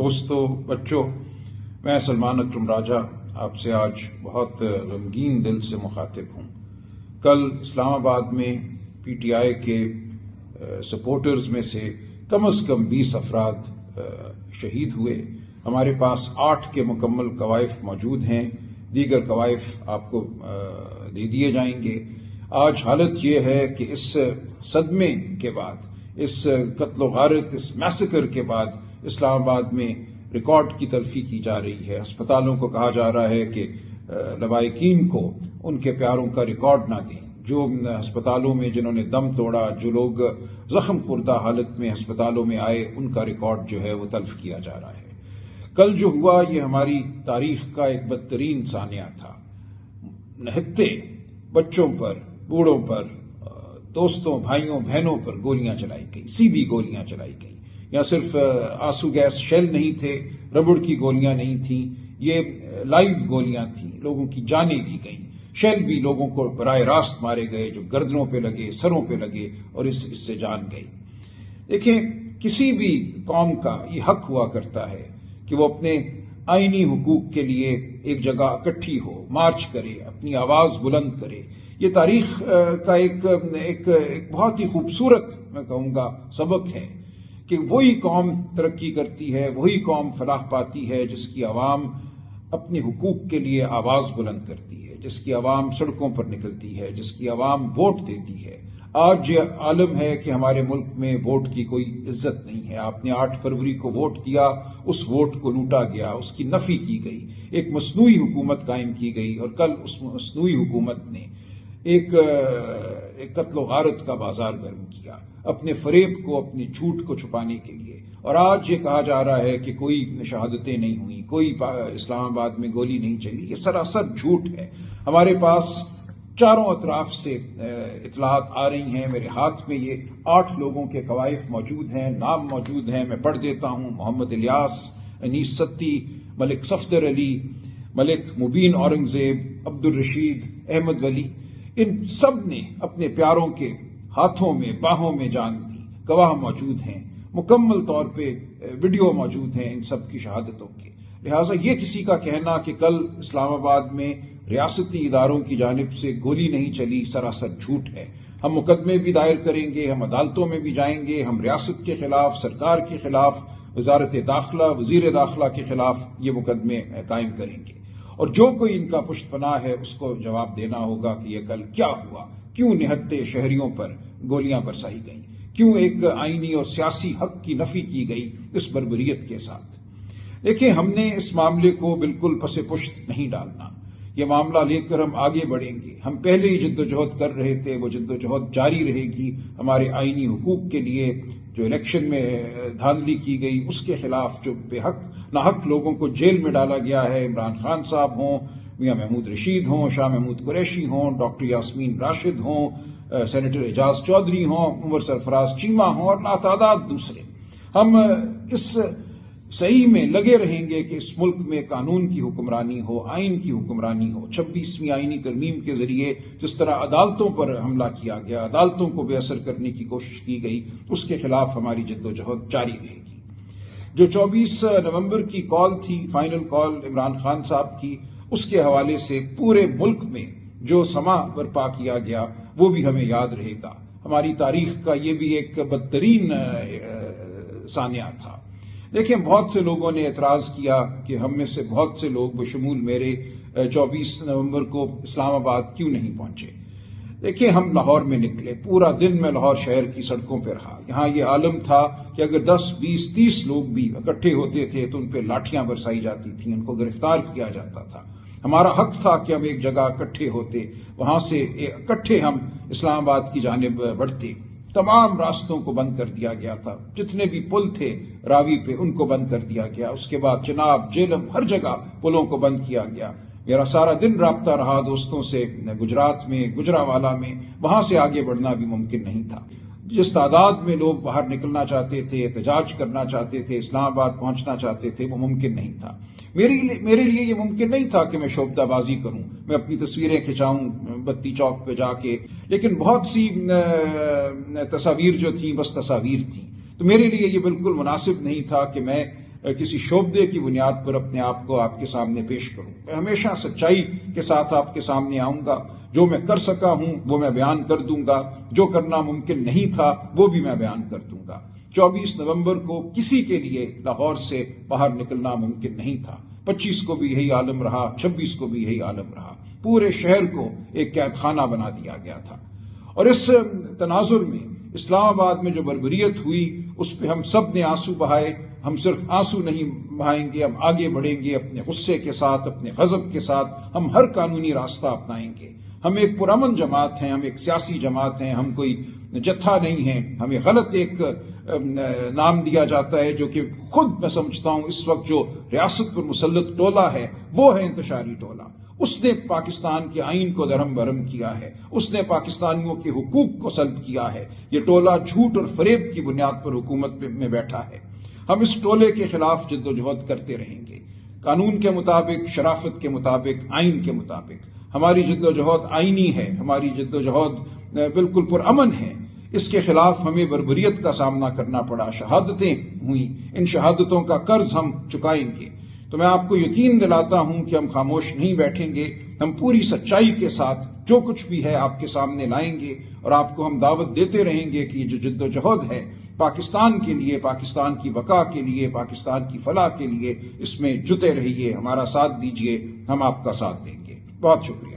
دوستوں، بچوں، میں سلمان اکرم راجہ آپ سے آج بہت غمگین دل سے مخاطب ہوں۔ کل اسلام آباد میں پی ٹی آئی کے سپورٹرز میں سے کم از کم 20 افراد شہید ہوئے۔ ہمارے پاس 8 کے مکمل کوائف موجود ہیں، دیگر کوائف آپ کو دے دیے جائیں گے۔ آج حالت یہ ہے کہ اس صدمے کے بعد، اس قتل و غارت، اس میسیکر کے بعد اسلام آباد میں ریکارڈ کی تلفی کی جا رہی ہے۔ ہسپتالوں کو کہا جا رہا ہے کہ لوائقین کو ان کے پیاروں کا ریکارڈ نہ دیں۔ جو ہسپتالوں میں جنہوں نے دم توڑا، جو لوگ زخم خوردہ حالت میں ہسپتالوں میں آئے، ان کا ریکارڈ جو ہے وہ تلف کیا جا رہا ہے۔ کل جو ہوا یہ ہماری تاریخ کا ایک بدترین سانحہ تھا۔ نہتے بچوں پر، بوڑھوں پر، دوستوں، بھائیوں، بہنوں پر گولیاں چلائی گئی، سیدھی گولیاں چلائی گئی۔ یا صرف آنسو گیس شیل نہیں تھے، ربڑ کی گولیاں نہیں تھیں، یہ لائیو گولیاں تھیں، لوگوں کی جانیں لی گئیں۔ شیل بھی لوگوں کو براہ راست مارے گئے، جو گردنوں پہ لگے، سروں پہ لگے اور اس سے جان گئی۔ دیکھیں، کسی بھی قوم کا یہ حق ہوا کرتا ہے کہ وہ اپنے آئینی حقوق کے لیے ایک جگہ اکٹھی ہو، مارچ کرے، اپنی آواز بلند کرے۔ یہ تاریخ کا ایک بہت ہی خوبصورت، میں کہوں گا، سبق ہے کہ وہی قوم ترقی کرتی ہے، وہی قوم فلاح پاتی ہے جس کی عوام اپنے حقوق کے لیے آواز بلند کرتی ہے، جس کی عوام سڑکوں پر نکلتی ہے، جس کی عوام ووٹ دیتی ہے۔ آج یہ عالم ہے کہ ہمارے ملک میں ووٹ کی کوئی عزت نہیں ہے۔ آپ نے 8 فروری کو ووٹ دیا، اس ووٹ کو لوٹا گیا، اس کی نفی کی گئی، ایک مصنوعی حکومت قائم کی گئی، اور کل اس مصنوعی حکومت نے ایک قتل و غارت کا بازار گرم کیا، اپنے فریب کو، اپنے جھوٹ کو چھپانے کے لیے۔ اور آج یہ کہا جا رہا ہے کہ کوئی شہادتیں نہیں ہوئیں، کوئی اسلام آباد میں گولی نہیں چلی۔ یہ سراسر جھوٹ ہے۔ ہمارے پاس چاروں اطراف سے اطلاعات آ رہی ہیں۔ میرے ہاتھ میں یہ 8 لوگوں کے کوائف موجود ہیں، نام موجود ہیں، میں پڑھ دیتا ہوں۔ محمد الیاس، انیس ستی، ملک صفدر علی، ملک مبین اورنگزیب، عبدالرشید، احمد ولی، ان سب نے اپنے پیاروں کے ہاتھوں میں، باہوں میں جان دی۔ گواہ موجود ہیں، مکمل طور پہ ویڈیو موجود ہیں ان سب کی شہادتوں کے۔ لہٰذا یہ کسی کا کہنا کہ کل اسلام آباد میں ریاستی اداروں کی جانب سے گولی نہیں چلی، سراسر جھوٹ ہے۔ ہم مقدمے بھی دائر کریں گے، ہم عدالتوں میں بھی جائیں گے، ہم ریاست کے خلاف، سرکار کے خلاف، وزارت داخلہ، وزیر داخلہ کے خلاف یہ مقدمے قائم کریں گے۔ اور جو کوئی ان کا پشت پناہ ہے اس کو جواب دینا ہوگا کہ یہ کل کیا ہوا، کیوں نہتے شہریوں پر گولیاں برسائی گئیں، کیوں ایک آئینی اور سیاسی حق کی نفی کی گئی اس بربریت کے ساتھ۔ دیکھیں، ہم نے اس معاملے کو بالکل پس پشت نہیں ڈالنا۔ یہ معاملہ لے کر ہم آگے بڑھیں گے۔ ہم پہلے ہی جدوجہد کر رہے تھے، وہ جدوجہد جاری رہے گی۔ ہمارے آئینی حقوق کے لیے جو الیکشن میں دھاندلی کی گئی، اس کے خلاف جو بے حق ناحق لوگوں کو جیل میں ڈالا گیا ہے، عمران خان صاحب ہوں، میاں محمود رشید ہوں، شاہ محمود قریشی ہوں، ڈاکٹر یاسمین راشد ہوں، سینیٹر اعجاز چودھری ہوں، عمر سرفراز چیمہ ہوں، اور لاتعداد دوسرے، ہم اس صحیح میں لگے رہیں گے کہ اس ملک میں قانون کی حکمرانی ہو، آئین کی حکمرانی ہو۔ 26ویں آئینی ترمیم کے ذریعے جس طرح عدالتوں پر حملہ کیا گیا، عدالتوں کو بے اثر کرنے کی کوشش کی گئی، اس کے خلاف ہماری جدوجہد جاری رہے گی۔ جو 24 نومبر کی کال تھی، فائنل کال عمران خان صاحب کی، اس کے حوالے سے پورے ملک میں جو سما برپا کیا گیا وہ بھی ہمیں یاد رہے گا۔ ہماری تاریخ کا یہ بھی ایک بدترین سانحہ تھا۔ دیکھیں، بہت سے لوگوں نے اعتراض کیا کہ ہم میں سے بہت سے لوگ بشمول میرے 24 نومبر کو اسلام آباد کیوں نہیں پہنچے۔ دیکھیں، ہم لاہور میں نکلے، پورا دن میں لاہور شہر کی سڑکوں پہ رہا۔ یہاں یہ عالم تھا کہ اگر 10، 20، 30 لوگ بھی اکٹھے ہوتے تھے تو ان پہ لاٹھیاں برسائی جاتی تھیں، ان کو گرفتار کیا جاتا تھا۔ ہمارا حق تھا کہ ہم ایک جگہ اکٹھے ہوتے، وہاں سے اکٹھے ہم اسلام آباد کی جانب بڑھتے۔ تمام راستوں کو بند کر دیا گیا تھا، جتنے بھی پل تھے راوی پہ ان کو بند کر دیا گیا۔ اس کے بعد چناب، جیلم، ہر جگہ پلوں کو بند کیا گیا۔ میرا سارا دن رابطہ رہا دوستوں سے گجرات میں، گجراوالا میں، وہاں سے آگے بڑھنا بھی ممکن نہیں تھا۔ جس تعداد میں لوگ باہر نکلنا چاہتے تھے، احتجاج کرنا چاہتے تھے، اسلام آباد پہنچنا چاہتے تھے، وہ ممکن نہیں تھا۔ میرے لیے یہ ممکن نہیں تھا کہ میں شوبدہ بازی کروں، میں اپنی تصویریں کھنچاؤں بتی چوک پہ جا کے، لیکن بہت سی تصاویر جو تھیں بس تصاویر تھیں۔ تو میرے لیے یہ بالکل مناسب نہیں تھا کہ میں کسی شعبے کی بنیاد پر اپنے آپ کو آپ کے سامنے پیش کروں. میں ہمیشہ سچائی کے ساتھ آپ کے سامنے آؤں گا. جو میں کر سکا ہوں وہ میں بیان کر دوں گا، جو کرنا ممکن نہیں تھا وہ بھی میں بیان کر دوں گا. 24 نومبر کو کسی کے لیے لاہور سے باہر نکلنا ممکن نہیں تھا. 25 کو بھی یہی عالم رہا، 26 کو بھی یہی عالم رہا. پورے شہر کو ایک قید خانہ بنا دیا گیا تھا. اور اس تناظر میں اسلام آباد میں جو بربریت ہوئی اس پہ ہم سب نے آنسو بہائے. ہم صرف آنسو نہیں بہائیں گے، ہم آگے بڑھیں گے اپنے غصے کے ساتھ، اپنے غضب کے ساتھ. ہم ہر قانونی راستہ اپنائیں گے. ہم ایک پرامن جماعت ہیں، ہم ایک سیاسی جماعت ہیں، ہم کوئی جتھا نہیں ہیں. ہمیں غلط ایک نام دیا جاتا ہے جو کہ خود میں سمجھتا ہوں اس وقت جو ریاست پر مسلط ٹولہ ہے وہ ہے انتشاری ٹولہ. اس نے پاکستان کے آئین کو درہم برہم کیا ہے، اس نے پاکستانیوں کے حقوق کو سلب کیا ہے. یہ ٹولہ جھوٹ اور فریب کی بنیاد پر حکومت میں بیٹھا ہے. ہم اس ٹولے کے خلاف جد و جہد کرتے رہیں گے، قانون کے مطابق، شرافت کے مطابق، آئین کے مطابق. ہماری جد و جہد آئینی ہے، ہماری جد و جہد بالکل پرامن ہے. اس کے خلاف ہمیں بربریت کا سامنا کرنا پڑا، شہادتیں ہوئیں، ان شہادتوں کا قرض ہم چکائیں گے. تو میں آپ کو یقین دلاتا ہوں کہ ہم خاموش نہیں بیٹھیں گے. ہم پوری سچائی کے ساتھ جو کچھ بھی ہے آپ کے سامنے لائیں گے، اور آپ کو ہم دعوت دیتے رہیں گے کہ یہ جو جد و جہد ہے پاکستان کے لیے، پاکستان کی بقا کے لیے، پاکستان کی فلاح کے لیے، اس میں جٹے رہیے، ہمارا ساتھ دیجیے، ہم آپ کا ساتھ دیں گے. بہت شکریہ.